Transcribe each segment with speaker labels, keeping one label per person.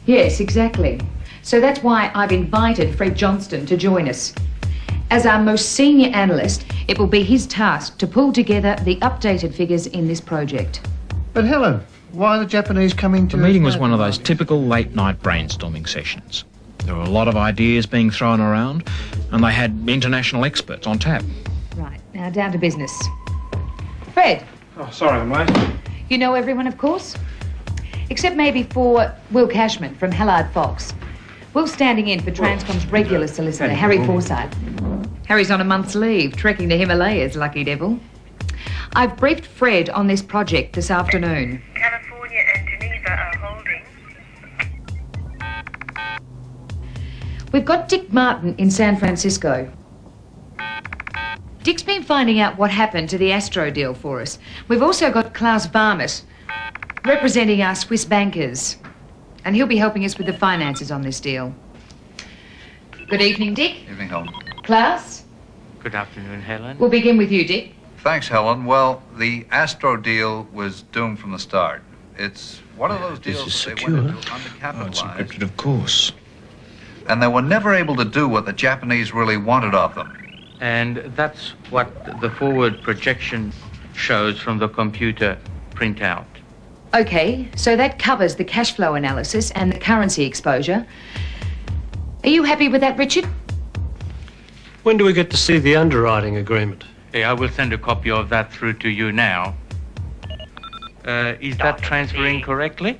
Speaker 1: Yes, exactly. So that's why I've invited Fred Johnston to join us. As our most senior analyst, it will be his task to pull together the updated figures in this project.
Speaker 2: But Helen, why are the Japanese coming to...
Speaker 3: The meeting was one of those typical late-night brainstorming sessions. There were a lot of ideas being thrown around, and they had international experts on tap.
Speaker 1: Right, now down to business. Fred.
Speaker 4: Oh, sorry, I'm late.
Speaker 1: You know everyone, of course? Except maybe for Will Cashman from Hallard Fox. Will's standing in for Transcom's regular solicitor, Harry Forsyth. Harry's on a month's leave, trekking the Himalayas, lucky devil. I've briefed Fred on this project this afternoon.
Speaker 5: California and Geneva are holding.
Speaker 1: We've got Dick Martin in San Francisco. Dick's been finding out what happened to the Astro deal for us. We've also got Klaus Varmus representing our Swiss bankers. And he'll be helping us with the finances on this deal. Good evening, Dick.
Speaker 6: Evening, Helen.
Speaker 1: Klaus?
Speaker 7: Good afternoon, Helen.
Speaker 1: We'll begin with you, Dick.
Speaker 6: Thanks, Helen. Well, the Astro deal was doomed from the start. It's one of those deals
Speaker 3: This is
Speaker 6: that
Speaker 3: secure.
Speaker 6: they went into
Speaker 3: Oh, it's
Speaker 6: undercapitalized,
Speaker 3: encrypted, of course.
Speaker 6: and they were never able to do what the Japanese really wanted of them.
Speaker 7: And that's what the forward projection shows from the computer printout.
Speaker 1: Okay, so that covers the cash flow analysis and the currency exposure. Are you happy with that, Richard?
Speaker 4: When do we get to see the underwriting agreement?
Speaker 7: Hey, I will send a copy of that through to you now. Is that transferring correctly?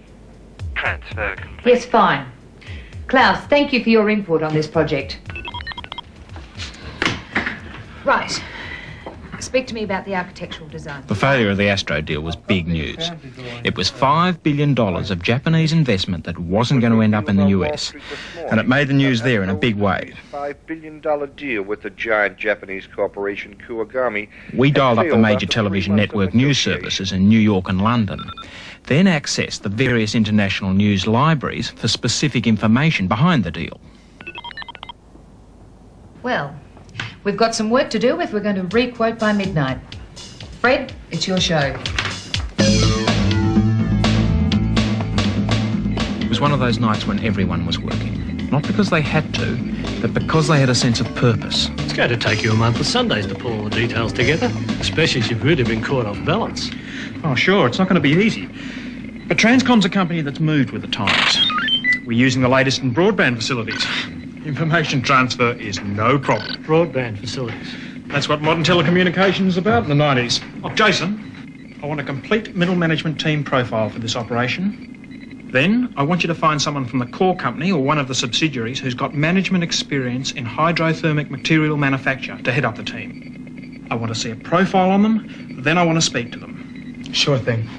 Speaker 5: Transfer complete.
Speaker 1: Yes, fine. Klaus, thank you for your input on this project. Right. Speak to me about the architectural design.
Speaker 3: The failure of the Astro deal was big news. It was $5 billion of Japanese investment that wasn't going to end up in the US. And it made the news there in a big way.
Speaker 8: $5 billion deal with the giant Japanese corporation Kuwagami.
Speaker 3: We dialed up the major television network news services in New York and London, then accessed the various international news libraries for specific information behind the deal.
Speaker 1: Well, we've got some work to do if we're going to re-quote by midnight. Fred, it's your show.
Speaker 3: It was one of those nights when everyone was working. Not because they had to, but because they had a sense of purpose.
Speaker 4: It's going to take you a month of Sundays to pull all the details together, especially as you've really been caught off balance.
Speaker 3: Oh, sure, it's not going to be easy. But Transcom's a company that's moved with the times. We're using the latest in broadband facilities. Information transfer is no problem.
Speaker 4: Broadband facilities.
Speaker 3: That's what modern telecommunications is about in the 90s. Oh, Jason, I want a complete middle management team profile for this operation. Then, I want you to find someone from the core company or one of the subsidiaries who's got management experience in hydrothermic material manufacture to head up the team. I want to see a profile on them, then I want to speak to them.
Speaker 9: Sure thing.